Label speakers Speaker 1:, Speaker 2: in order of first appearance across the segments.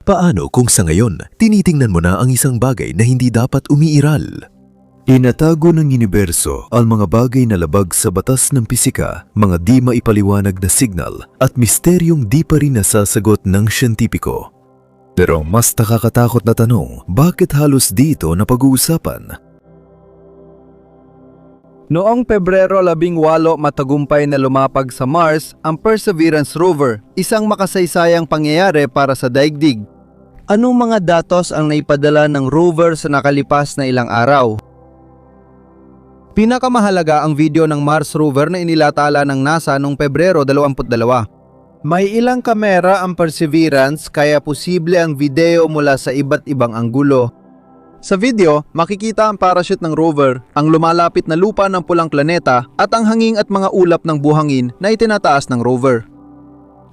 Speaker 1: Paano kung sa ngayon, tinitingnan mo na ang isang bagay na hindi dapat umiiral? Inatago ng universo ang mga bagay na labag sa batas ng pisika, mga di maipaliwanag na signal at misteryong di pa rin nasasagot ng siyentipiko. Pero ang mas nakakatakot na tanong, bakit halos dito na pag-uusapan?
Speaker 2: Noong Pebrero 18 matagumpay na lumapag sa Mars ang Perseverance rover, isang makasaysayang pangyayari para sa daigdig. Anong mga datos ang naipadala ng rover sa nakalipas na ilang araw? Pinakamahalaga ang video ng Mars rover na inilathala ng NASA noong Pebrero 22. May ilang kamera ang Perseverance kaya posible ang video mula sa iba't ibang anggulo. Sa video, makikita ang parachute ng rover, ang lumalapit na lupa ng pulang planeta at ang hangin at mga ulap ng buhangin na itinataas ng rover.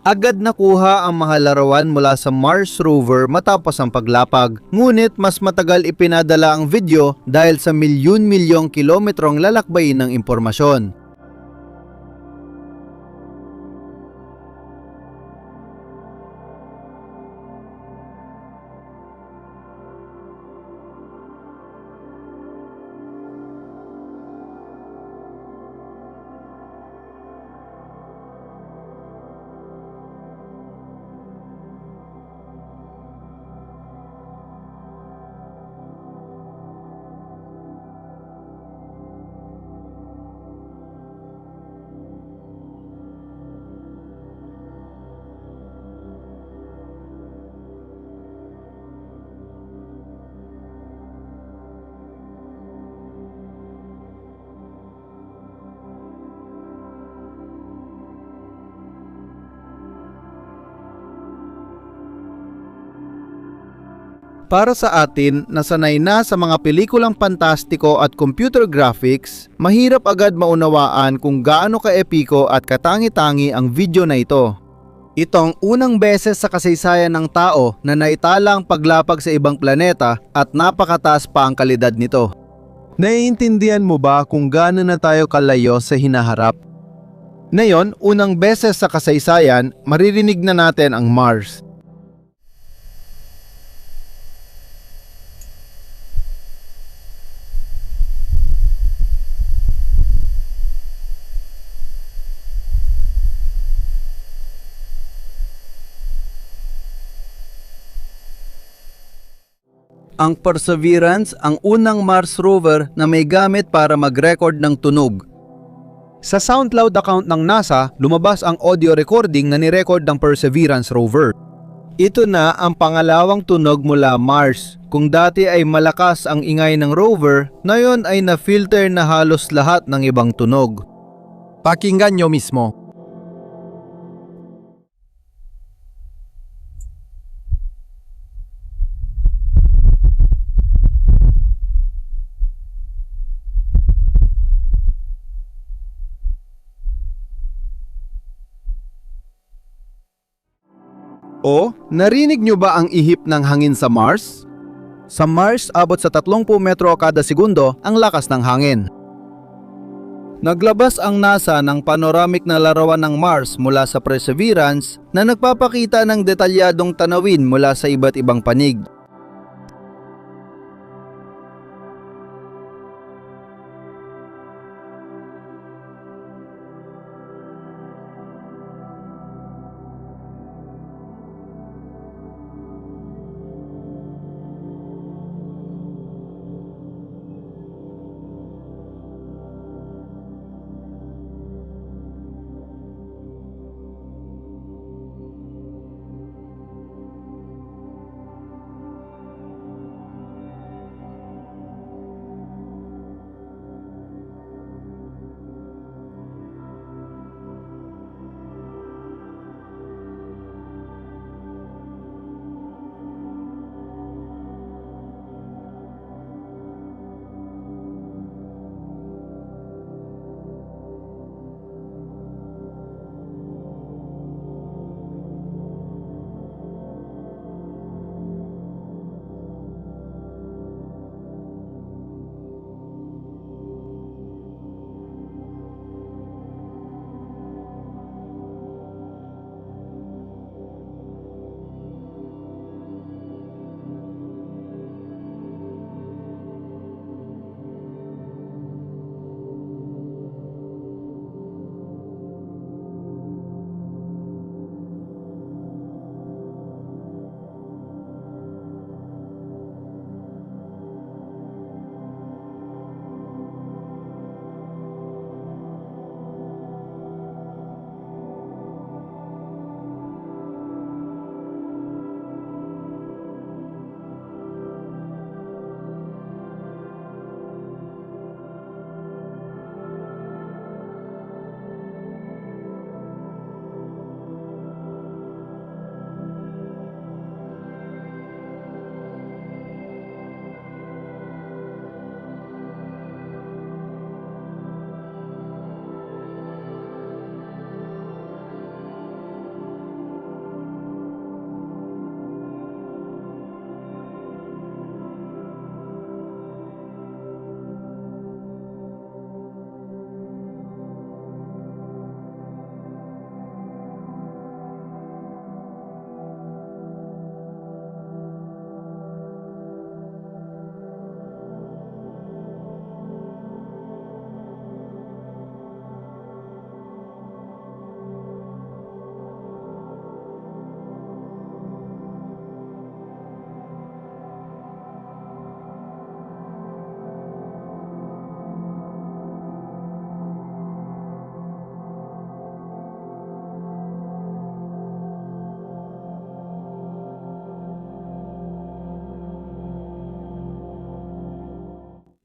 Speaker 2: Agad nakuha ang mga larawan mula sa Mars rover matapos ang paglapag, ngunit mas matagal ipinadala ang video dahil sa milyon-milyong kilometrong lalakbayin ng impormasyon. Para sa atin na sanay na sa mga pelikulang pantastiko at computer graphics, mahirap agad maunawaan kung gaano ka-epiko at katangi-tangi ang video na ito. Ito ang unang beses sa kasaysayan ng tao na naitala ang paglapag sa ibang planeta at napakataas pa ang kalidad nito. Naiintindihan mo ba kung gaano na tayo kalayo sa hinaharap? Ngayon, unang beses sa kasaysayan, maririnig na natin ang Mars. Ang Perseverance ang unang Mars rover na may gamit para mag-record ng tunog. Sa SoundCloud account ng NASA, lumabas ang audio recording na ni-record ng Perseverance rover. Ito na ang pangalawang tunog mula Mars. Kung dati ay malakas ang ingay ng rover, ngayon ay na-filter na halos lahat ng ibang tunog. Pakinggan nyo mismo. O, narinig nyo ba ang ihip ng hangin sa Mars? Sa Mars, abot sa 30 metro kada segundo ang lakas ng hangin. Naglabas ang NASA ng panoramic na larawan ng Mars mula sa Perseverance na nagpapakita ng detalyadong tanawin mula sa iba't ibang panig.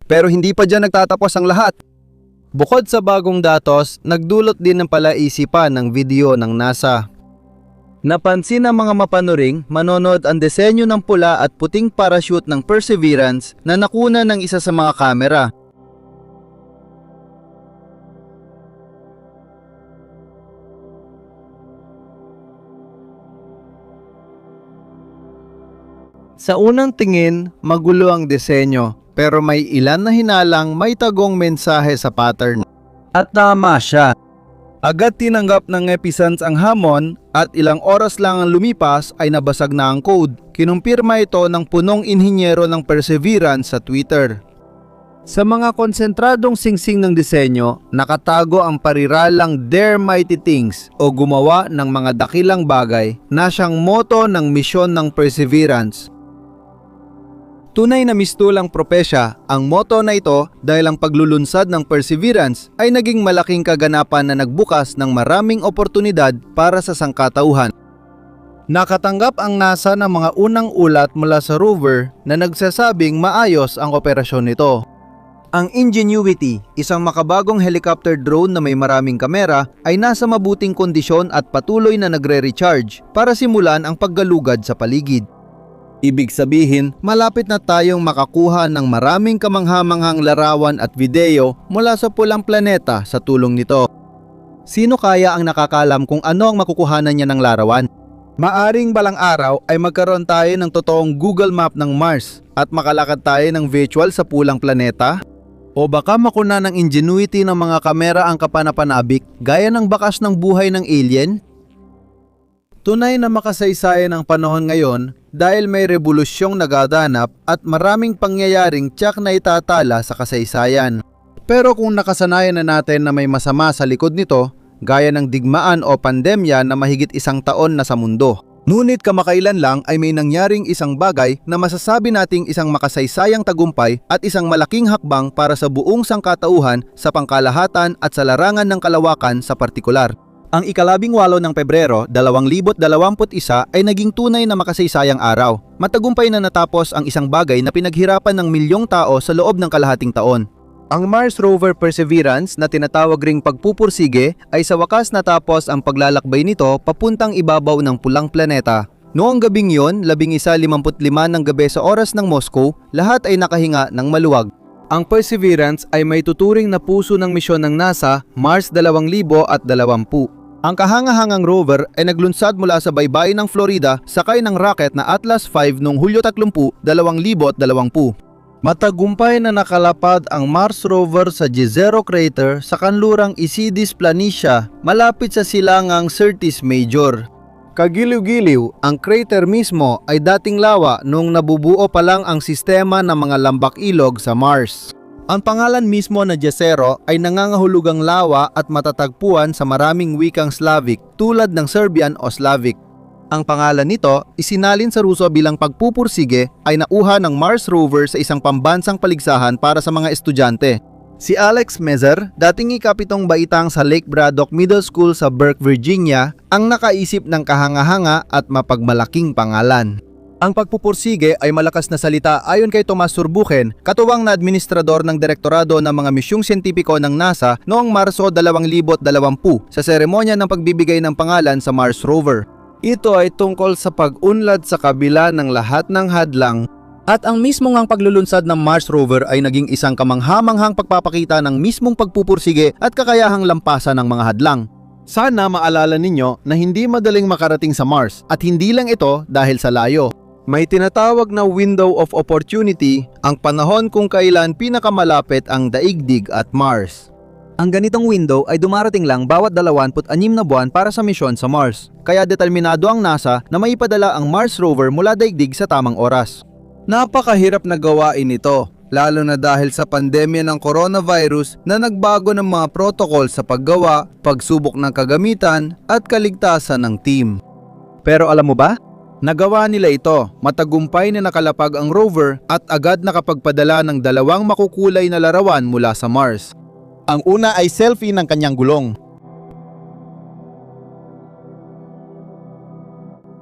Speaker 2: Pero hindi pa dyan nagtatapos ang lahat. Bukod sa bagong datos, nagdulot din ng palaisipan ng video ng NASA. Napansin ng mga mapanuring, manonood ang disenyo ng pula at puting parachute ng Perseverance na nakuna ng isa sa mga kamera. Sa unang tingin, magulo ang disenyo, pero may ilan na hinalang may tagong mensahe sa pattern. At tama siya. Agad tinanggap ng Epicence ang hamon at ilang oras lang ang lumipas ay nabasag na ang code. Kinumpirma ito ng punong inhinyero ng Perseverance sa Twitter. Sa mga konsentradong singsing ng disenyo, nakatago ang pariralang Dare Mighty Things o gumawa ng mga dakilang bagay na siyang moto ng misyon ng Perseverance. Tunay na mistulang propesya ang moto na ito dahil ang paglulunsad ng Perseverance ay naging malaking kaganapan na nagbukas ng maraming oportunidad para sa sangkatauhan. Nakatanggap ang NASA ng mga unang ulat mula sa rover na nagsasabing maayos ang operasyon nito. Ang Ingenuity, isang makabagong helicopter drone na may maraming kamera, ay nasa mabuting kondisyon at patuloy na nagre-recharge para simulan ang paggalugad sa paligid. Ibig sabihin, malapit na tayong makakuha ng maraming kamanghamanghang larawan at video mula sa pulang planeta sa tulong nito. Sino kaya ang nakakalam kung ano ang makukuhanan niya ng larawan? Maaring balang araw ay magkaroon tayo ng totoong Google Map ng Mars at makalakad tayo ng virtual sa pulang planeta? O baka makuna ng ingenuity ng mga kamera ang kapanapanabik gaya ng bakas ng buhay ng alien? Tunay na makasaysayan ang panahon ngayon dahil may revolusyong nagaganap at maraming pangyayaring tiyak na itatala sa kasaysayan. Pero kung nakasanayan na natin na may masama sa likod nito, gaya ng digmaan o pandemya na mahigit 1 taon na sa mundo. Ngunit kamakailan lang ay may nangyaring isang bagay na masasabi nating isang makasaysayang tagumpay at isang malaking hakbang para sa buong sangkatauhan sa pangkalahatan at sa larangan ng kalawakan sa partikular. Ang ika-18 ng Pebrero 2021 ay naging tunay na makasaysayang araw. Matagumpay na natapos ang isang bagay na pinaghirapan ng milyong tao sa loob ng kalahating taon. Ang Mars Rover Perseverance na tinatawag ring pagpupursige ay sa wakas natapos ang paglalakbay nito papuntang ibabaw ng pulang planeta. Noong gabing yon, 11:55 ng gabi sa oras ng Moscow, lahat ay nakahinga ng maluwag. Ang Perseverance ay may tuturing na puso ng misyon ng NASA Mars 2020. Ang kahangahangang rover ay naglunsad mula sa baybayin ng Florida sakay ng rocket na Atlas V noong Hulyo 30, 2020. Matagumpay na nakalapad ang Mars rover sa Jezero Crater sa kanlurang Isidis Planitia malapit sa silangang Syrtis Major. Kagiliw-giliw, ang crater mismo ay dating lawa noong nabubuo pa lang ang sistema ng mga lambak ilog sa Mars. Ang pangalan mismo na Jezero ay nangangahulugang lawa at matatagpuan sa maraming wikang Slavic tulad ng Serbian o Slavic. Ang pangalan nito, isinalin sa Ruso bilang pagpupursige, ay nauha ng Mars rover sa isang pambansang paligsahan para sa mga estudyante. Si Alex Mezer, dating ikapitong baitang sa Lake Braddock Middle School sa Burke, Virginia, ang nakaisip ng kahanga-hanga at mapagmalaking pangalan. Ang pagpupursige ay malakas na salita ayon kay Tomas Surbuchen, katuwang na administrador ng direktorado ng mga misyong siyentipiko ng NASA noong Marso 2020 sa seremonya ng pagbibigay ng pangalan sa Mars rover. Ito ay tungkol sa pag-unlad sa kabila ng lahat ng hadlang at ang mismong ang paglulunsad ng Mars rover ay naging isang kamanghamanghang pagpapakita ng mismong pagpupursige at kakayahang lampasan ng mga hadlang. Sana maalala ninyo na hindi madaling makarating sa Mars at hindi lang ito dahil sa layo. May tinatawag na window of opportunity, ang panahon kung kailan pinakamalapit ang daigdig at Mars. Ang ganitong window ay dumarating lang bawat 26 na buwan para sa misyon sa Mars. Kaya determinado ang NASA na maipadala ang Mars rover mula daigdig sa tamang oras. Napakahirap na gawain ito, lalo na dahil sa pandemya ng coronavirus na nagbago ng mga protocol sa paggawa, pagsubok ng kagamitan at kaligtasan ng team. Pero alam mo ba? Nagawa nila ito, matagumpay na nakalapag ang rover at agad nakapagpadala ng 2 makukulay na larawan mula sa Mars. Ang una ay selfie ng kanyang gulong.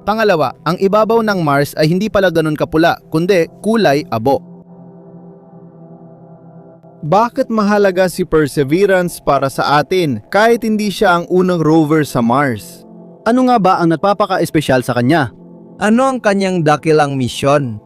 Speaker 2: Pangalawa, ang ibabaw ng Mars ay hindi pala ganun kapula, kundi kulay abo. Bakit mahalaga si Perseverance para sa atin kahit hindi siya ang unang rover sa Mars?
Speaker 3: Ano nga ba ang nagpapaka-espesyal sa kanya?
Speaker 2: Ano ang kanyang dakilang misyon?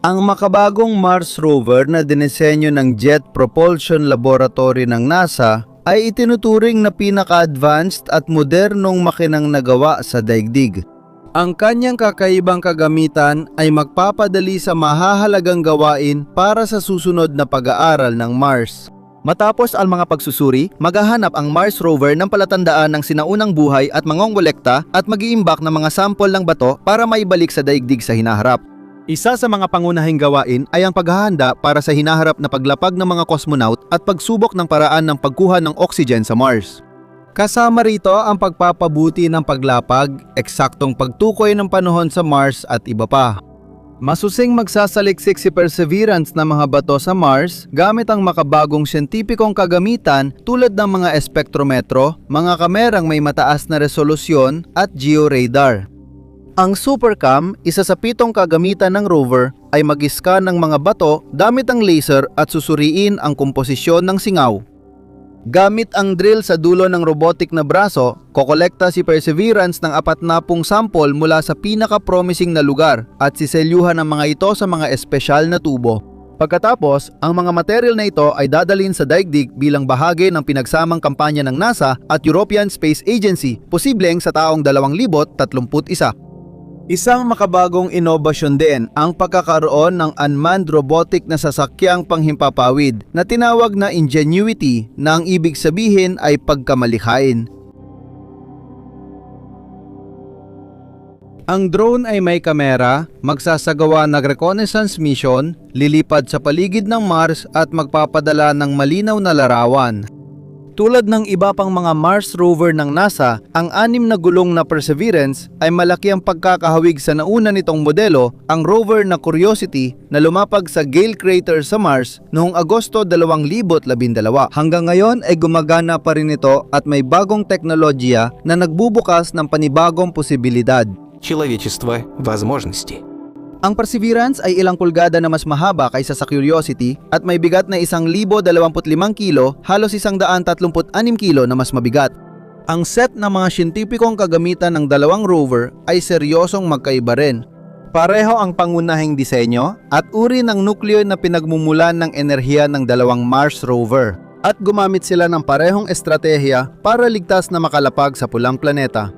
Speaker 2: Ang makabagong Mars rover na dinesenyo ng Jet Propulsion Laboratory ng NASA ay itinuturing na pinaka-advanced at modernong makinang nagawa sa daigdig. Ang kanyang kakaibang kagamitan ay magpapadali sa mahahalagang gawain para sa susunod na pag-aaral ng Mars.
Speaker 3: Matapos ang mga pagsusuri, maghahanap ang Mars rover ng palatandaan ng sinaunang buhay at mangongolekta at mag-iimbak ng mga sampol ng bato para maibalik sa daigdig sa hinaharap. Isa sa mga pangunahing gawain ay ang paghahanda para sa hinaharap na paglapag ng mga cosmonaut at pagsubok ng paraan ng pagkuha ng oxygen sa Mars.
Speaker 2: Kasama rito ang pagpapabuti ng paglapag, eksaktong pagtukoy ng panahon sa Mars at iba pa. Masusing magsasaliksik si Perseverance ng mga bato sa Mars gamit ang makabagong siyentipikong kagamitan tulad ng mga espektrometro, mga kamerang may mataas na resolusyon at georadar.
Speaker 3: Ang Supercam, isa sa 7 kagamitan ng rover, ay mag-scan ng mga bato gamit ang laser at susuriin ang komposisyon ng singaw. Gamit ang drill sa dulo ng robotic na braso, kokolekta si Perseverance ng 40 sampol mula sa pinaka-promising na lugar at siselyuhan ang mga ito sa mga espesyal na tubo. Pagkatapos, ang mga material na ito ay dadalhin sa daigdig bilang bahagi ng pinagsamang kampanya ng NASA at European Space Agency, posibleng sa taong 2031.
Speaker 2: Isang makabagong inobasyon din ang pagkakaroon ng unmanned robotic na sasakyang panghimpapawid na tinawag na Ingenuity na ang ibig sabihin ay pagkamalikhain. Ang drone ay may kamera, magsasagawa ng reconnaissance mission, lilipad sa paligid ng Mars at magpapadala ng malinaw na larawan. Tulad ng iba pang mga Mars rover ng NASA, ang 6 na gulong na Perseverance ay malaki ang pagkakahawig sa nauna nitong modelo, ang rover na Curiosity na lumapag sa Gale Crater sa Mars noong Agosto 2012. Hanggang ngayon ay gumagana pa rin ito at may bagong teknolohiya na nagbubukas ng panibagong posibilidad.
Speaker 4: Человечество возможностей.
Speaker 3: Ang Perseverance ay ilang pulgada na mas mahaba kaysa sa Curiosity at may bigat na 1,025 kilo, halos 136 kilo na mas mabigat. Ang set ng mga siyentipikong kagamitan ng dalawang rover ay seryosong magkaiba rin. Pareho ang pangunahing disenyo at uri ng nukleo na pinagmumulan ng enerhiya ng dalawang Mars rover. At gumamit sila ng parehong estratehiya para ligtas na makalapag sa pulang planeta.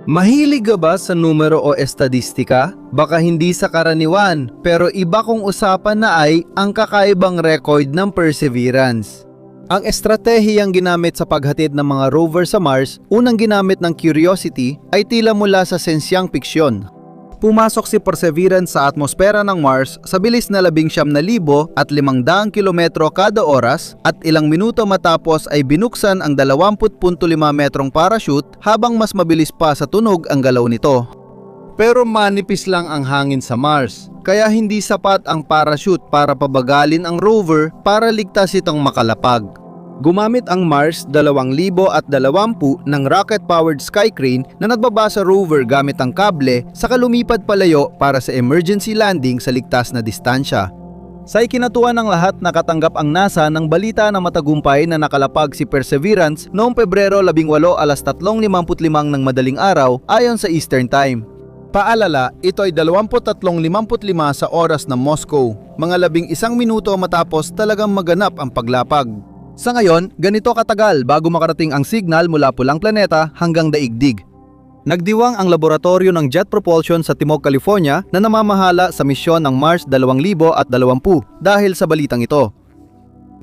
Speaker 2: Mahilig ka ba sa numero o estadistika? Baka hindi sa karaniwan, pero iba kong usapan na ay ang kakaibang record ng Perseverance. Ang estratehiyang ginamit sa paghatid ng mga rover sa Mars, unang ginamit ng Curiosity, ay tila mula sa sensyang piksyon. Pumasok si Perseverance sa atmosfera ng Mars sa bilis na 19,500 kilometro kada oras at ilang minuto matapos ay binuksan ang 20.5 metrong parachute habang mas mabilis pa sa tunog ang galaw nito. Pero manipis lang ang hangin sa Mars, kaya hindi sapat ang parachute para pabagalin ang rover para ligtas itong makalapag. Gumamit ang Mars 2020 ng rocket-powered Skycrane na nagbaba sa rover gamit ang kable saka lumipad palayo para sa emergency landing sa ligtas na distansya. Sa ikinatuwa ng lahat, nakatanggap ang NASA ng balita na matagumpay na nakalapag si Perseverance noong Pebrero 18 alas 3:55 ng madaling araw ayon sa Eastern Time. Paalala, ito ay 23:55 sa oras ng Moscow, mga 11 minuto matapos talagang maganap ang paglapag. Sa ngayon, ganito katagal bago makarating ang signal mula pulang planeta hanggang daigdig. Nagdiwang ang laboratorio ng Jet Propulsion sa Timog, California na namamahala sa misyon ng Mars 2020 dahil sa balitang ito.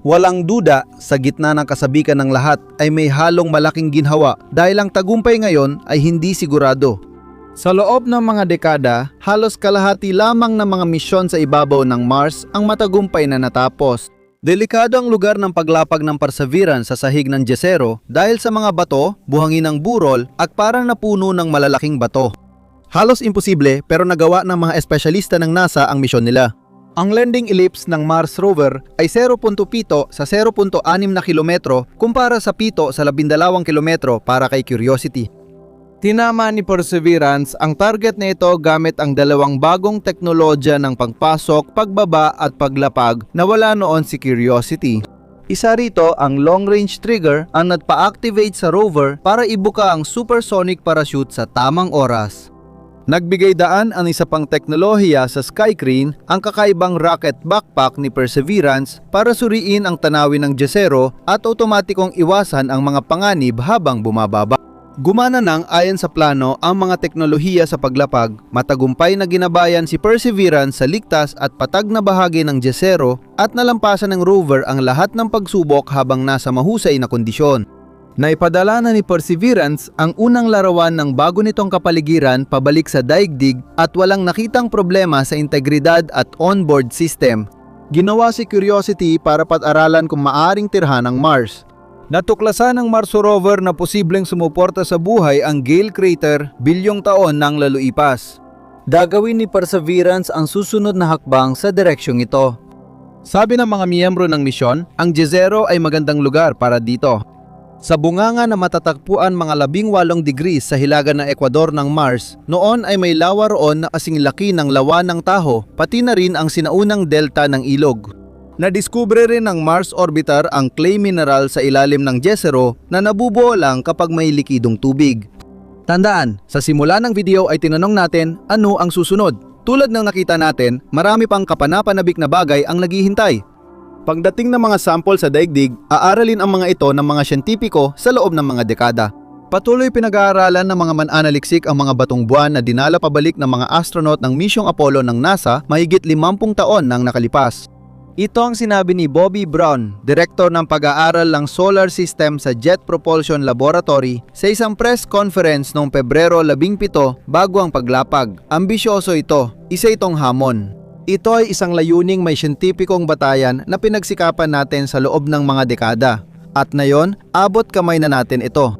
Speaker 2: Walang duda, sa gitna ng kasabikan ng lahat ay may halong malaking ginhawa dahil ang tagumpay ngayon ay hindi sigurado. Sa loob ng mga dekada, halos kalahati lamang ng mga misyon sa ibabaw ng Mars ang matagumpay na natapos. Delikado ang lugar ng paglapag ng Perseverance sa sahig ng Jezero dahil sa mga bato, buhangin ng burol at parang napuno ng malalaking bato. Halos imposible pero nagawa ng mga espesyalista ng NASA ang misyon nila. Ang landing ellipse ng Mars rover ay 0.7 sa 0.6 na kilometro kumpara sa 7 sa 12 kilometro para kay Curiosity. Tinama ni Perseverance ang target na ito gamit ang dalawang bagong teknolohiya ng pagpasok, pagbaba at paglapag na wala noon si Curiosity.
Speaker 3: Isa rito ang long-range trigger ang nagpa-activate sa rover para ibuka ang supersonic parachute sa tamang oras. Nagbigay daan ang isa pang teknolohiya sa Skycrane, ang kakaibang rocket backpack ni Perseverance para suriin ang tanawin ng Jezero at otomatikong iwasan ang mga panganib habang bumababa. Gumana nang ayon sa plano ang mga teknolohiya sa paglapag, matagumpay na ginabayan si Perseverance sa ligtas at patag na bahagi ng Jezero at nalampasan ng rover ang lahat ng pagsubok habang nasa mahusay na kondisyon. Naipadala na ni Perseverance ang unang larawan ng bago nitong kapaligiran pabalik sa daigdig at walang nakitang problema sa integridad at onboard system. Ginawa si Curiosity para pat-aralan kung maaring tirhan ang Mars. Natuklasan ng Mars rover na posibleng sumuporta sa buhay ang Gale Crater bilyong taon nang laluipas. Gagawin ni Perseverance ang susunod na hakbang sa direksyong ito. Sabi ng mga miyembro ng misyon, ang Jezero ay magandang lugar para dito. Sa bunganga na matatagpuan mga 18 degrees sa hilaga ng Ecuador ng Mars, noon ay may lawa roon na kasing laki ng lawa ng Tahoe, pati na rin ang sinaunang delta ng ilog. Nadiskubre rin ng Mars Orbiter ang clay mineral sa ilalim ng Jezero na nabubuo lang kapag may likidong tubig. Tandaan, sa simula ng video ay tinanong natin ano ang susunod. Tulad ng nakita natin, marami pang kapanapanabik na bagay ang naghihintay. Pagdating ng mga sample sa daigdig, aaralin ang mga ito ng mga siyentipiko sa loob ng mga dekada. Patuloy pinag-aaralan ng mga mananaliksik ang mga batong buwan na dinala pabalik ng mga astronaut ng misyong Apollo ng NASA mahigit 50 taon nang nakalipas. Ito ang sinabi ni Bobby Brown, direktor ng pag-aaral ng Solar System sa Jet Propulsion Laboratory sa isang press conference noong Pebrero 17 bago ang paglapag. Ambisyoso ito, isa itong hamon. Ito ay isang layuning may siyentipikong batayan na pinagsikapan natin sa loob ng mga dekada. At ngayon, abot kamay na natin ito.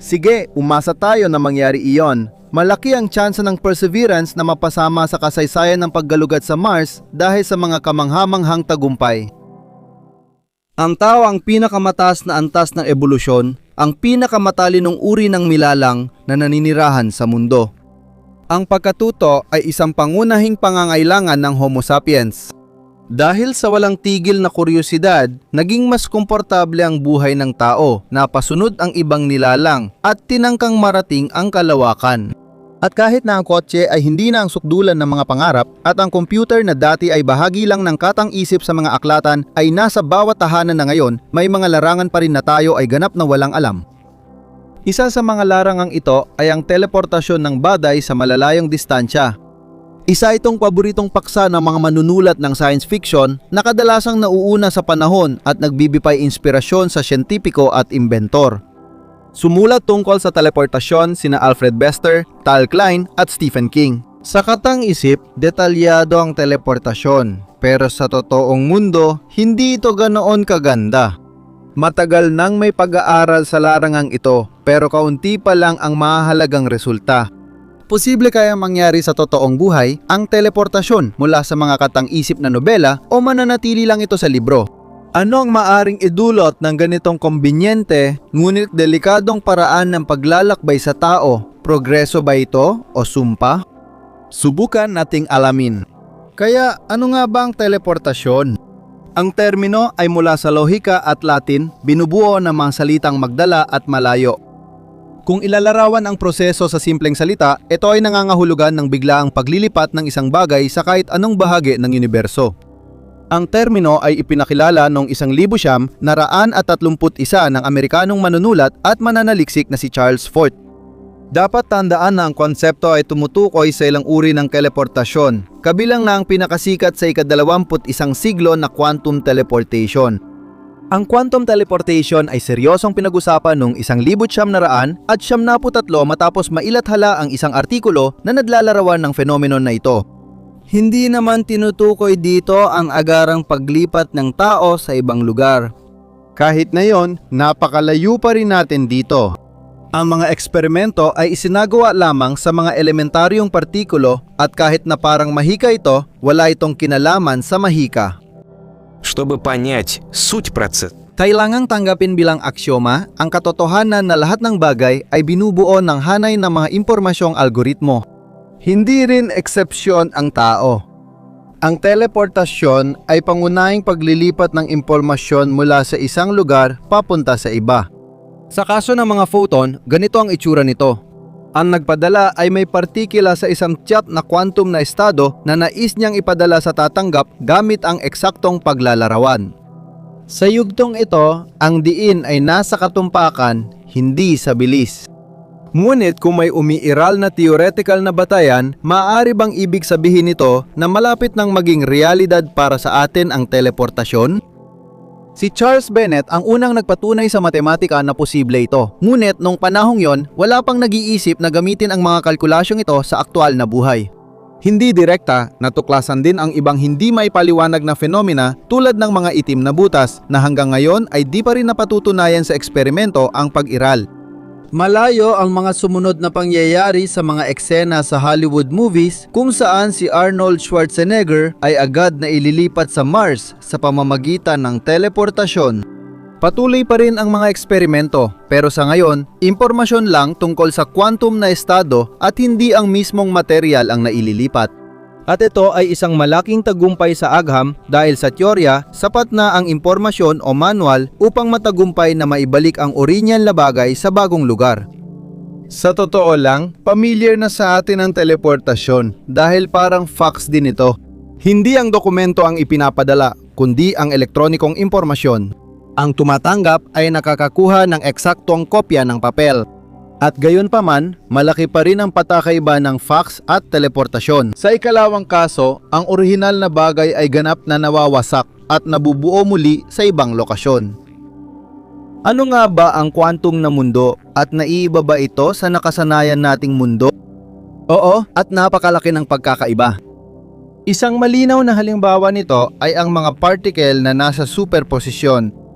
Speaker 3: Sige, umasa tayo na mangyari iyon. Malaki ang tsansa ng Perseverance na mapasama sa kasaysayan ng paggalugad sa Mars dahil sa mga kamanghamanghang tagumpay. Ang tao ang pinakamataas na antas ng ebolusyon, ang pinakamatalinong uri ng milalang na naninirahan sa mundo. Ang pagkatuto ay isang pangunahing pangangailangan ng Homo sapiens. Dahil sa walang tigil na kuryosidad, naging mas komportable ang buhay ng tao, napasunod ang ibang nilalang at tinangkang marating ang kalawakan. At kahit na ang kotse ay hindi na ang sukdulan ng mga pangarap at ang computer na dati ay bahagi lang ng katang-isip sa mga aklatan ay nasa bawat tahanan na ngayon, may mga larangan pa rin na tayo ay ganap na walang alam. Isa sa mga larangang ito ay ang teleportasyon ng bagay sa malalayong distansya. Isa itong paboritong paksa ng mga manunulat ng science fiction na kadalasang nauuna sa panahon at nagbibigay inspirasyon sa siyentipiko at inventor. Sumulat tungkol sa teleportasyon sina Alfred Bester, Tal Klein at Stephen King. Sa katang-isip, detalyado ang teleportasyon, pero sa totoong mundo, hindi ito ganoon kaganda. Matagal nang may pag-aaral sa larangang ito, pero kaunti pa lang ang mahalagang resulta. Posible kaya mangyari sa totoong buhay ang teleportasyon mula sa mga katang-isip na nobela o mananatili lang ito sa libro? Ano ang maaring idulot ng ganitong kombinyente ngunit delikadong paraan ng paglalakbay sa tao? Progreso ba ito o sumpa? Subukan nating alamin. Kaya ano nga ba ang teleportasyon? Ang termino ay mula sa lohika at Latin, binubuo ng mga salitang magdala at malayo. Kung ilalarawan ang proseso sa simpleng salita, ito ay nangangahulugan ng biglaang paglilipat ng isang bagay sa kahit anong bahagi ng universo. Ang termino ay ipinakilala noong 1931 ng Amerikanong manunulat at mananaliksik na si Charles Fort. Dapat tandaan na ang konsepto ay tumutukoy sa ilang uri ng teleportasyon, kabilang na ang pinakasikat sa ika-21 siglo na quantum teleportation. Ang quantum teleportation ay seryosong pinag-usapan noong 1973 matapos mailathala ang isang artikulo na naglalarawan ng phenomenon na ito. Hindi naman tinutukoy dito ang agarang paglipat ng tao sa ibang lugar. Kahit na yon, napakalayo pa rin natin dito. Ang mga eksperimento ay isinagawa lamang sa mga elementaryong partikulo at kahit na parang mahika ito, wala itong kinalaman sa mahika.
Speaker 4: Чтобы понять суть процесса,
Speaker 3: Kailangang tanggapin bilang aksiyoma ang katotohanan na lahat ng bagay ay binubuo ng hanay ng mga impormasyong algoritmo. Hindi rin eksepsyon ang tao. Ang teleportasyon ay pangunahing paglilipat ng impormasyon mula sa isang lugar papunta sa iba.
Speaker 2: Sa kaso ng mga photon, ganito ang itsura nito. Ang nagpadala ay may partikula sa isang tiyak na quantum na estado na nais niyang ipadala sa tatanggap gamit ang eksaktong paglalarawan. Sa yugtong ito, ang diin ay nasa katumpakan, hindi sa bilis. Ngunit kung may umiiral na theoretical na batayan, maaari bang ibig sabihin nito na malapit nang maging realidad para sa atin ang teleportasyon? Si Charles Bennett ang unang nagpatunay sa matematika na posible ito. Ngunit nung panahong yon, wala pang nag-iisip na gamitin ang mga kalkulasyong ito sa aktwal na buhay. Hindi direkta, natuklasan din ang ibang hindi maipaliwanag na fenomena tulad ng mga itim na butas na hanggang ngayon ay di pa rin napatutunayan sa eksperimento ang pag-iral. Malayo ang mga sumunod na pangyayari sa mga eksena sa Hollywood movies kung saan si Arnold Schwarzenegger ay agad na ililipat sa Mars sa pamamagitan ng teleportasyon. Patuloy pa rin ang mga eksperimento pero sa ngayon, impormasyon lang tungkol sa quantum na estado at hindi ang mismong material ang naililipat. At ito ay isang malaking tagumpay sa agham dahil sa teorya, sapat na ang impormasyon o manual upang matagumpay na maibalik ang original na bagay sa bagong lugar. Sa totoo lang, familiar na sa atin ang teleportasyon dahil parang fax din ito. Hindi ang dokumento ang ipinapadala, kundi ang elektronikong impormasyon. Ang tumatanggap ay nakakakuha ng eksaktong kopya ng papel. At gayon pa man, malaki pa rin ang patakaiba ng fax at teleportasyon. Sa ikalawang kaso, ang orihinal na bagay ay ganap na nawawasak at nabubuo muli sa ibang lokasyon. Ano nga ba ang quantum na mundo at naiiba ba ito sa nakasanayan nating mundo? Oo, at napakalaki ng pagkakaiba. Isang malinaw na halimbawa nito ay ang mga particle na nasa superposisyon.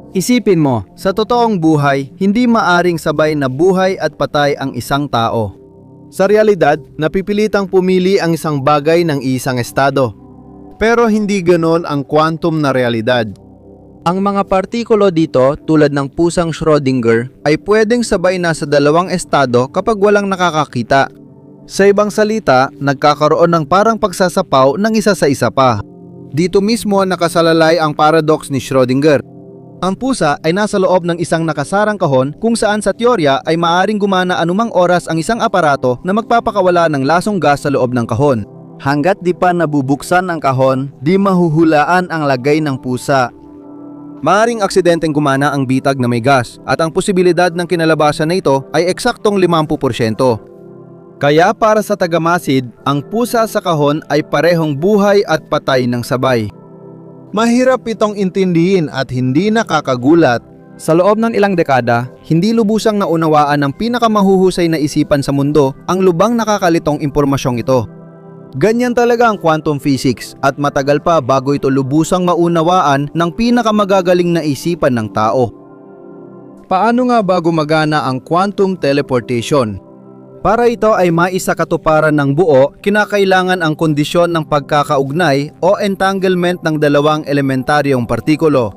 Speaker 2: Isipin mo, sa totoong buhay, hindi maaring sabay na buhay at patay ang isang tao. Sa realidad, napipilitang pumili ang isang bagay ng isang estado. Pero hindi ganon ang quantum na realidad. Ang mga partikulo dito, tulad ng pusang Schrödinger, ay pwedeng sabay nasa dalawang estado kapag walang nakakakita. Sa ibang salita, nagkakaroon ng parang pagsasapaw ng isa sa isa pa. Dito mismo nakasalalay ang paradox ni Schrödinger. Ang pusa ay nasa loob ng isang nakasarang kahon kung saan sa teorya ay maaring gumana anumang oras ang isang aparato na magpapakawala ng lasong gas sa loob ng kahon. Hanggat di pa nabubuksan ang kahon, di mahuhulaan ang lagay ng pusa. Maaring aksidenteng gumana ang bitag na may gas at ang posibilidad ng kinalabasan na ito ay eksaktong 50%. Kaya para sa tagamasid, ang pusa sa kahon ay parehong buhay at patay ng sabay. Mahirap itong intindihin at hindi nakakagulat. Sa loob ng ilang dekada, hindi lubusang naunawaan ng pinakamahuhusay na isipan sa mundo ang lubang nakakalitong impormasyong ito. Ganyan talaga ang quantum physics at matagal pa bago ito lubusang maunawaan ng pinakamagagaling na isipan ng tao. Paano nga ba gumagana ang quantum teleportation? Para ito ay maisakatuparan ng buo, kinakailangan ang kondisyon ng pagkakaugnay o entanglement ng dalawang elementaryong partikulo.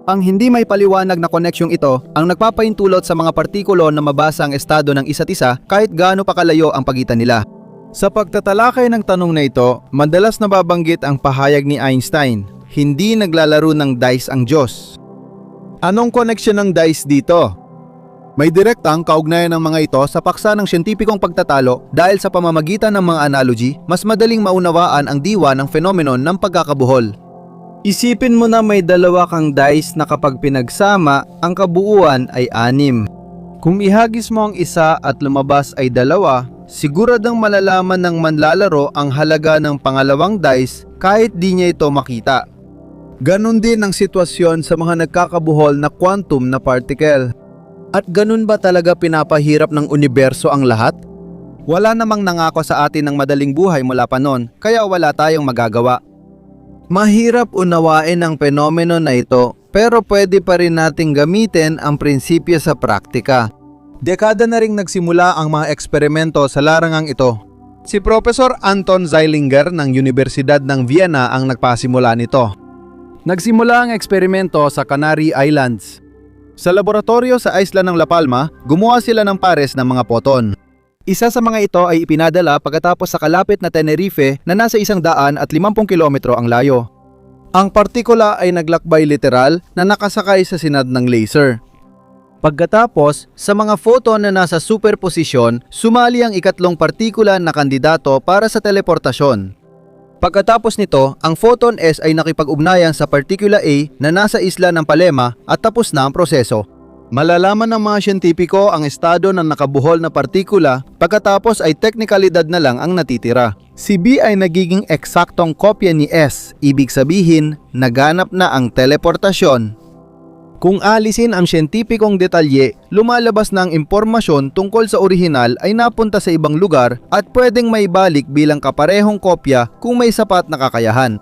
Speaker 2: Ang hindi may paliwanag na koneksyong ito ang nagpapahintulot sa mga partikulo na mabasa ang estado ng isa't isa kahit gaano pa kalayo ang pagitan nila. Sa pagtatalakay ng tanong na ito, madalas nababanggit ang pahayag ni Einstein, hindi naglalaro ng dice ang Diyos. Anong koneksyon ng dice dito? May direktang kaugnayan ng mga ito sa paksa ng siyentipikong pagtatalo dahil sa pamamagitan ng mga analogy, mas madaling maunawaan ang diwa ng fenomenon ng pagkakabuhol. Isipin mo na may dalawa kang dice na kapag pinagsama, ang kabuuan ay 6. Kung ihagis mo ang isa at lumabas ay 2, siguradang malalaman ng manlalaro ang halaga ng pangalawang dice kahit di niya ito makita. Ganon din ang sitwasyon sa mga nagkakabuhol na quantum na particle. At ganun ba talaga pinapahirap ng universo ang lahat? Wala namang nangako sa atin ng madaling buhay mula pa noon, kaya wala tayong magagawa. Mahirap unawain ang fenomeno na ito, pero pwede pa rin nating gamitin ang prinsipyo sa praktika. Dekada na ring nagsimula ang mga eksperimento sa larangang ito. Si Professor Anton Zeilinger ng Universidad ng Vienna ang nagpasimula nito. Nagsimula ang eksperimento sa Canary Islands. Sa laboratorio sa isla ng La Palma, gumawa sila ng pares ng mga poton.
Speaker 3: Isa sa mga ito ay ipinadala pagkatapos sa kalapit na Tenerife na nasa 150 kilometro ang layo. Ang partikula ay naglakbay literal na nakasakay sa sinad ng laser. Pagkatapos, sa mga photon na nasa superposisyon, sumali ang ikatlong partikula na kandidato para sa teleportasyon. Pagkatapos nito, ang photon S ay nakipag-ugnayan sa partikula A na nasa isla ng Palema at tapos na ang proseso. Malalaman ng mga siyentipiko ang estado ng nakabuhol na partikula pagkatapos ay teknikalidad na lang ang natitira. Si B ay nagiging eksaktong kopya ni S, ibig sabihin, naganap na ang teleportasyon. Kung alisin ang siyentipikong detalye, lumalabas na ang impormasyon tungkol sa orihinal ay napunta sa ibang lugar at pwedeng maibalik bilang kaparehong kopya kung may sapat na kakayahan.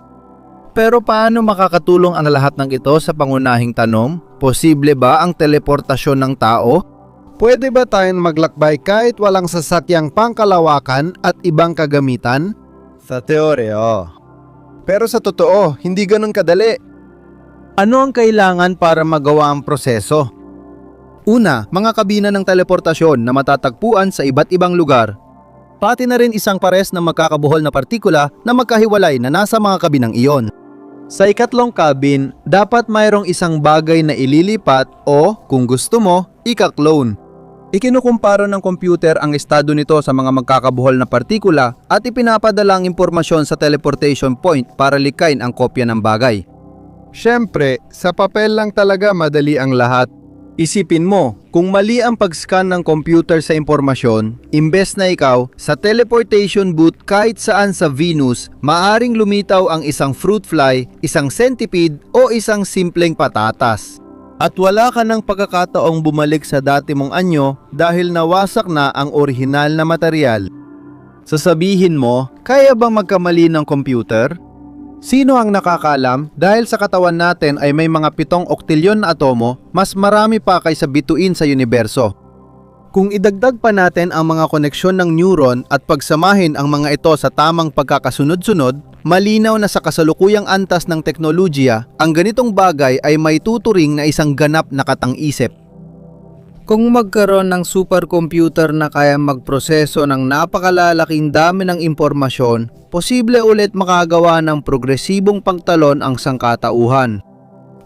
Speaker 3: Pero paano makakatulong ang lahat ng ito sa pangunahing tanong? Posible ba ang teleportasyon ng tao? Pwede ba tayong maglakbay kahit walang sasakyang pangkalawakan at ibang kagamitan? Sa teorya, pero sa totoo, hindi ganun kadali. Ano ang kailangan para magawa ang proseso? Una, mga kabina ng teleportasyon na matatagpuan sa iba't ibang lugar. Pati na rin isang pares na magkakabuhol na partikula na magkahiwalay na nasa mga kabinang iyon. Sa ikatlong cabin, dapat mayroong isang bagay na ililipat o, kung gusto mo, ika-clone. Ikinukumpara ng computer ang estado nito sa mga magkakabuhol na partikula at ipinapadala ang impormasyon sa teleportation point para likayin ang kopya ng bagay. Siyempre, sa papel lang talaga madali ang lahat. Isipin mo, kung mali ang pag-scan ng computer sa impormasyon, imbes na ikaw, sa teleportation booth kahit saan sa Venus, maaring lumitaw ang isang fruit fly, isang centipede o isang simpleng patatas. At wala ka ng pagkakataong bumalik sa dati mong anyo dahil nawasak na ang orihinal na material. Sasabihin mo, kaya bang magkamali ng computer? Sino ang nakakaalam dahil sa katawan natin ay may mga 7 oktilyon na atomo, mas marami pa kaysa bituin sa universo. Kung idagdag pa natin ang mga koneksyon ng neuron at pagsamahin ang mga ito sa tamang pagkakasunod-sunod, malinaw na sa kasalukuyang antas ng teknolohiya, ang ganitong bagay ay may tuturing na isang ganap na katang-isip. Kung magkaroon ng supercomputer na kaya magproseso ng napakalalaking dami ng impormasyon, posible ulit makagawa ng progresibong pagtalon ang sangkatauhan.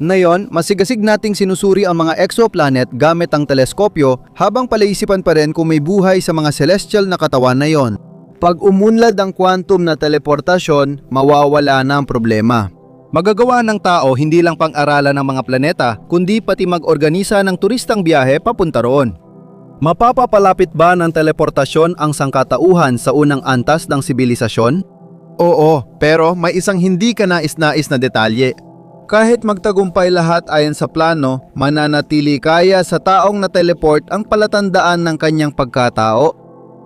Speaker 3: Ngayon, masigasig nating sinusuri ang mga exoplanet gamit ang teleskopyo habang palaisipan pa rin kung may buhay sa mga celestial na katawan na yon. Pag umunlad ang quantum na teleportasyon, mawawala na ang problema. Magagawa ng tao hindi lang pang-aralan ng mga planeta, kundi pati mag-organisa ng turistang biyahe papunta roon. Mapapapalapit ba ng teleportasyon ang sangkatauhan sa unang antas ng sibilisasyon? Oo, pero may isang hindi ka nais-nais na detalye. Kahit magtagumpay lahat ayon sa plano, mananatili kaya sa taong na-teleport ang palatandaan ng kanyang pagkatao.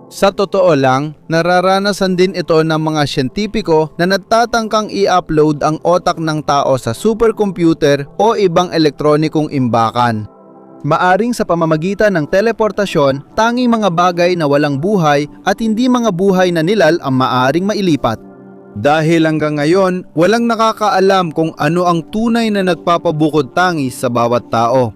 Speaker 3: Sa totoo lang, nararanasan din ito ng mga siyentipiko na nagtatangkang i-upload ang otak ng tao sa supercomputer o ibang elektronikong imbakan. Maaring sa pamamagitan ng teleportasyon, tanging mga bagay na walang buhay at hindi mga buhay na nilal ang maaring mailipat. Dahil hanggang ngayon, walang nakakaalam kung ano ang tunay na nagpapabukod tangis sa bawat tao.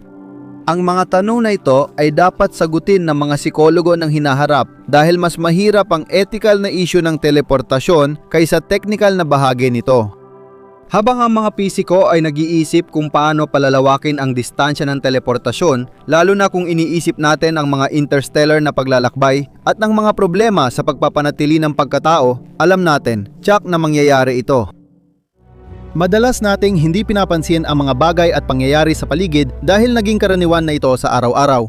Speaker 3: Ang mga tanong na ito ay dapat sagutin ng mga psikologo ng hinaharap dahil mas mahirap ang ethical na issue ng teleportasyon kaysa technical na bahagi nito. Habang ang mga pisiko ay nag-iisip kung paano palalawakin ang distansya ng teleportasyon, lalo na kung iniisip natin ang mga interstellar na paglalakbay at ng mga problema sa pagpapanatili ng pagkatao, alam natin, tiyak na mangyayari ito. Madalas nating hindi pinapansin ang mga bagay at pangyayari sa paligid dahil naging karaniwan na ito sa araw-araw.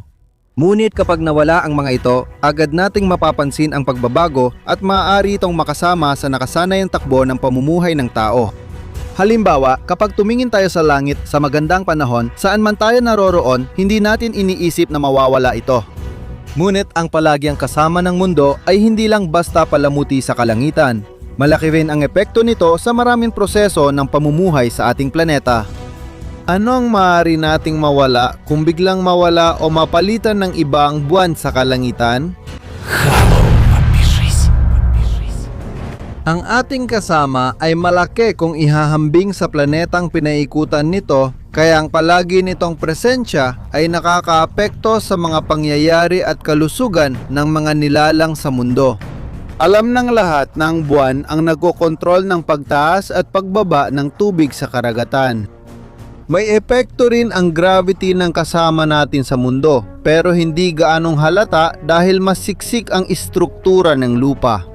Speaker 3: Ngunit kapag nawala ang mga ito, agad nating mapapansin ang pagbabago at maaari itong makasama sa nakasanayang takbo ng pamumuhay ng tao. Halimbawa, kapag tumingin tayo sa langit sa magandang panahon, saan man tayo naroroon, hindi natin iniisip na mawawala ito. Ngunit ang palagyang kasama ng mundo ay hindi lang basta palamuti sa kalangitan. Malaki rin ang epekto nito sa maraming proseso ng pamumuhay sa ating planeta. Ano ang maaari nating mawala kung biglang mawala o mapalitan ng iba ang buwan sa kalangitan?
Speaker 2: Ang ating kasama ay malaki kung ihahambing sa planetang pinaikutan nito, kaya ang palagi nitong presensya ay nakakaapekto sa mga pangyayari at kalusugan ng mga nilalang sa mundo.
Speaker 3: Alam ng lahat na ang buwan ang nagkokontrol ng pagtaas at pagbaba ng tubig sa karagatan.
Speaker 2: May epekto rin ang gravity ng kasama natin sa mundo, pero hindi gaanong halata dahil mas siksik ang istruktura ng lupa.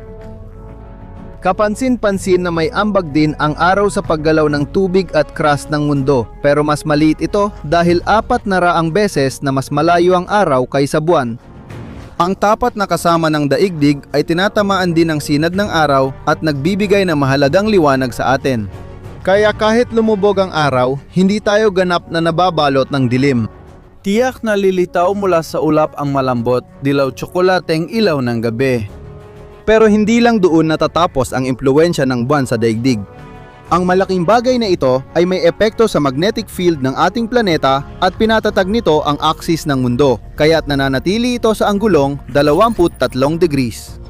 Speaker 2: Kapansin-pansin na may ambag din ang araw sa paggalaw ng tubig at crust ng mundo, pero mas maliit ito dahil 400 beses na mas malayo ang araw kaysa buwan.
Speaker 3: Ang tapat na kasama ng daigdig ay tinatamaan din ng sinag ng araw at nagbibigay ng mahalagang liwanag sa atin.
Speaker 2: Kaya kahit lumubog ang araw, hindi tayo ganap na nababalot ng dilim.
Speaker 3: Tiyak na lilitaw mula sa ulap ang malambot, dilaw tsokolateng ilaw ng gabi.
Speaker 2: Pero hindi lang doon natatapos ang impluwensya ng buwan sa daigdig. Ang malaking bagay na ito ay may epekto sa magnetic field ng ating planeta at pinatatag nito ang axis ng mundo, kaya't nananatili ito sa anggulong 23 degrees.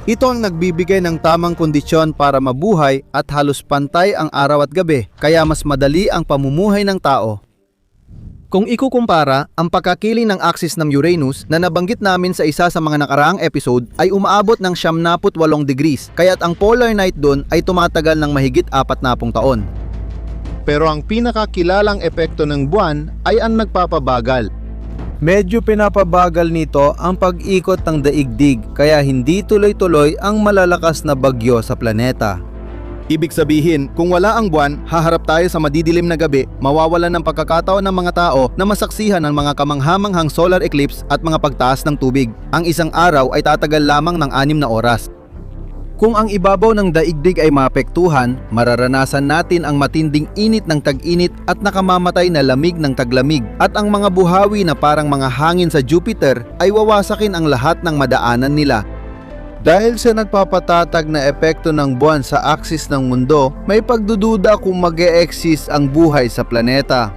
Speaker 2: Ito ang nagbibigay ng tamang kondisyon para mabuhay at halos pantay ang araw at gabi, kaya mas madali ang pamumuhay ng tao. Kung ikukumpara, ang pagkakiling ng axis ng Uranus na nabanggit namin sa isa sa mga nakaraang episode ay umaabot ng 78 degrees, kaya't ang polar night doon ay tumatagal ng mahigit 40 taon. Pero ang pinakakilalang epekto ng buwan ay ang nagpapabagal. Medyo pinapabagal nito ang pag-ikot ng daigdig, kaya hindi tuloy-tuloy ang malalakas na bagyo sa planeta. Ibig sabihin, kung wala ang buwan, haharap tayo sa madidilim na gabi, mawawalan ng pagkakataon ng mga tao na masaksihan ng mga kamanghamanghang solar eclipse at mga pagtaas ng tubig. Ang isang araw ay tatagal lamang ng 6 na oras. Kung ang ibabaw ng daigdig ay maapektuhan, mararanasan natin ang matinding init ng tag-init at nakamamatay na lamig ng taglamig, at ang mga buhawi na parang mga hangin sa Jupiter ay wawasakin ang lahat ng madaanan nila. Dahil sa nagpapatatag na epekto ng buwan sa axis ng mundo, may pagdududa kung mag-e-exist ang buhay sa planeta.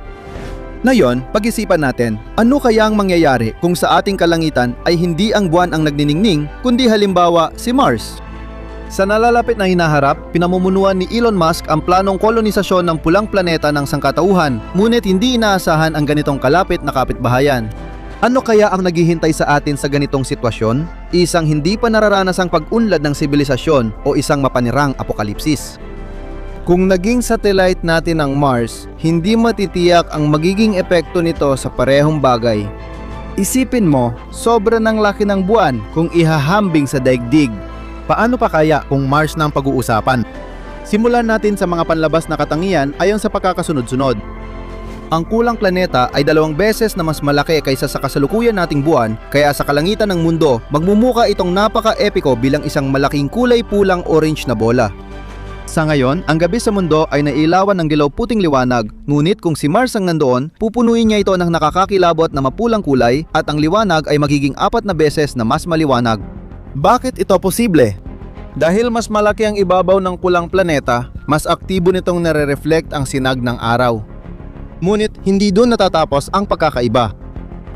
Speaker 2: Ngayon, pag-isipan natin, ano kaya ang mangyayari kung sa ating kalangitan ay hindi ang buwan ang nagniningning, kundi halimbawa si Mars? Sa nalalapit na hinaharap, pinamumunuan ni Elon Musk ang planong kolonisasyon ng pulang planeta ng sangkatauhan, ngunit hindi inaasahan ang ganitong kalapit na kapitbahayan. Ano kaya ang naghihintay sa atin sa ganitong sitwasyon? Isang hindi pa nararanasang pag-unlad ng sibilisasyon o isang mapanirang apokalipsis? Kung naging satellite natin ang Mars, hindi matitiyak ang magiging epekto nito sa parehong bagay. Isipin mo, sobra ng laki ng buwan kung ihahambing sa daigdig. Paano pa kaya kung Mars na ang pag-uusapan? Simulan natin sa mga panlabas na katangian ayon sa pagkakasunod-sunod. Ang kulang planeta ay 2 beses na mas malaki kaysa sa kasalukuyan nating buwan, kaya sa kalangitan ng mundo, magmumuka itong napaka-epiko bilang isang malaking kulay pulang orange na bola. Sa ngayon, ang gabi sa mundo ay nailawan ng dilaw puting liwanag, ngunit kung si Mars ang nandoon, pupunuin niya ito ng nakakakilabot na mapulang kulay at ang liwanag ay magiging 4 na beses na mas maliwanag. Bakit ito posible? Dahil mas malaki ang ibabaw ng pulang planeta, mas aktibo nitong nare-reflect ang sinag ng araw. Ngunit hindi doon natatapos ang pagkakaiba.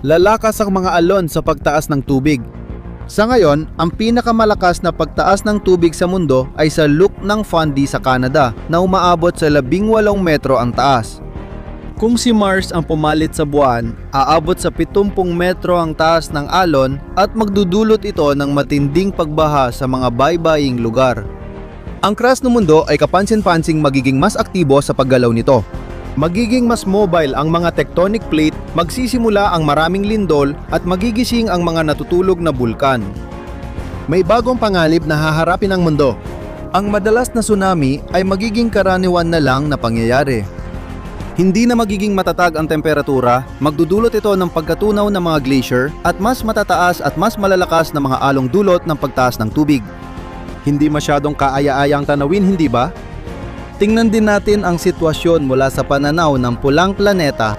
Speaker 2: Lalakas ang mga alon sa pagtaas ng tubig. Sa ngayon, ang pinakamalakas na pagtaas ng tubig sa mundo ay sa Look ng Fundy sa Canada na umaabot sa 18 metro ang taas. Kung si Mars ang pumalit sa buwan, aabot sa 70 metro ang taas ng alon at magdudulot ito ng matinding pagbaha sa mga baybaying lugar. Ang crust ng mundo ay kapansin-pansing magiging mas aktibo sa paggalaw nito. Magiging mas mobile ang mga tectonic plate, magsisimula ang maraming lindol at magigising ang mga natutulog na bulkan. May bagong panganib na haharapin ng mundo. Ang madalas na tsunami ay magiging karaniwan na lang na pangyayari. Hindi na magiging matatag ang temperatura, magdudulot ito ng pagkatunaw ng mga glacier at mas matataas at mas malalakas na mga along dulot ng pagtaas ng tubig. Hindi masyadong kaaya-ayang tanawin, hindi ba? Tingnan din natin ang sitwasyon mula sa pananaw ng pulang planeta.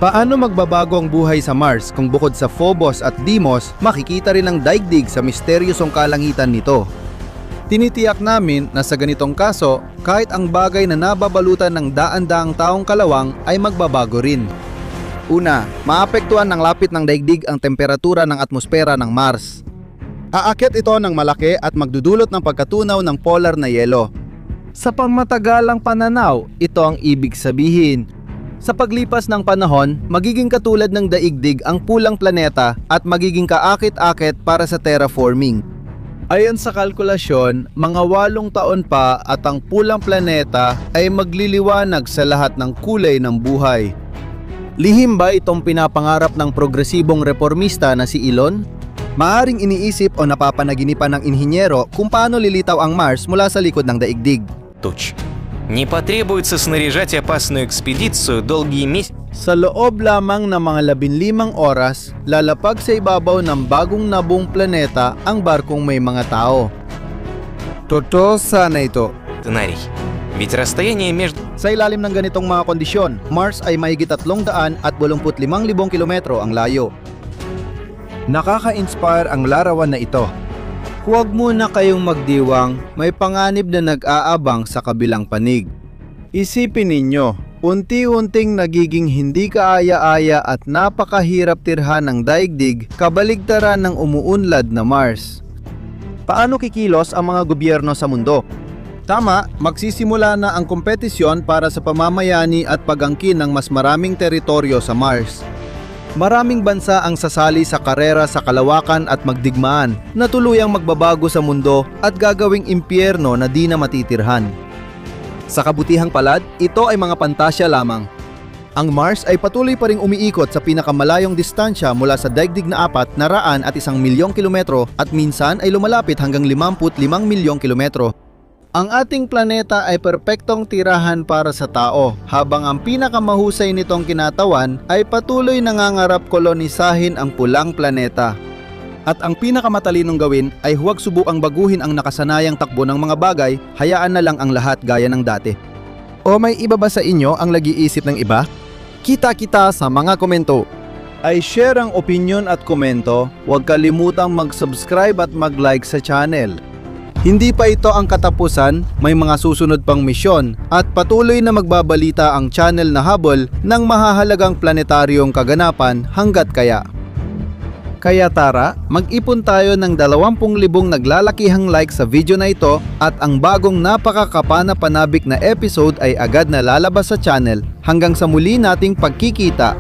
Speaker 2: Paano magbabago ang buhay sa Mars kung bukod sa Phobos at Deimos, makikita rin ang daigdig sa misteryosong kalangitan nito? Tinitiyak namin na sa ganitong kaso, kahit ang bagay na nababalutan ng daan-daang taong kalawang ay magbabago rin. Una, maapektuhan ng lapit ng daigdig ang temperatura ng atmosfera ng Mars.
Speaker 3: Aakyat ito ng malaki at magdudulot ng pagkatunaw ng polar na yelo.
Speaker 2: Sa pangmatagalang pananaw, ito ang ibig sabihin.
Speaker 3: Sa paglipas ng panahon, magiging katulad ng daigdig ang pulang planeta at magiging kaakit-akit para sa terraforming.
Speaker 2: Ayon sa kalkulasyon, mga 8 taon pa at ang pulang planeta ay magliliwanag sa lahat ng kulay ng buhay.
Speaker 3: Lihim ba itong pinapangarap ng progresibong reformista na si Elon? Maaring iniisip o napapanaginipan ng inhinyero kung paano lilitaw ang Mars mula sa likod ng daigdig.
Speaker 4: Туч. Не потребуется снаряжать опасную экспедицию долгие месяцы.
Speaker 2: Sa loob lamang ng mga 15 oras, lalapag sa ibabaw ng bagong nabuong planeta ang barkong may mga tao. Totoo sana ito.
Speaker 4: Сценарий. Ведь расстояние между...
Speaker 3: Sa ilalim ng ganitong mga kondisyon, Mars ay mahigit 385,000 kilometro ang layo.
Speaker 2: Nakaka-inspire ang larawan na ito. Huwag muna kayong magdiwang, may panganib na nag-aabang sa kabilang panig. Isipin ninyo, unti-unting nagiging hindi kaaya-aya at napakahirap tirhan ng daigdig kabaligtaran ng umuunlad na Mars.
Speaker 3: Paano kikilos ang mga gobyerno sa mundo?
Speaker 2: Tama, magsisimula na ang kompetisyon para sa pamamayani at pag-angkin ng mas maraming teritoryo sa Mars. Maraming bansa ang sasali sa karera sa kalawakan at magdigmaan na tuluyang magbabago sa mundo at gagawing impyerno na di na matitirhan.
Speaker 3: Sa kabutihang palad, ito ay mga pantasya lamang. Ang Mars ay patuloy pa ring umiikot sa pinakamalayong distansya mula sa daigdig na 401 milyong kilometro at minsan ay lumalapit hanggang 55 milyong kilometro.
Speaker 2: Ang ating planeta ay perpektong tirahan para sa tao, habang ang pinakamahusay nitong kinatawan ay patuloy nangangarap kolonisahin ang pulang planeta.
Speaker 3: At ang pinakamatalinong gawin ay huwag subukang baguhin ang nakasanayang takbo ng mga bagay, hayaan na lang ang lahat gaya ng dati. O may iba ba sa inyo ang nag-iisip ng iba? Kita-kita sa mga komento.
Speaker 2: Ay share ang opinion at komento, huwag kalimutang mag-subscribe at mag-like sa channel. Hindi pa ito ang katapusan, may mga susunod pang misyon at patuloy na magbabalita ang channel na habol ng mahahalagang planetaryong kaganapan hanggat kaya. Kaya tara, mag-ipon tayo ng 20,000 naglalakihang like sa video na ito at ang bagong napakakapana-panabik na episode ay agad na lalabas sa channel. Hanggang sa muli nating pagkikita.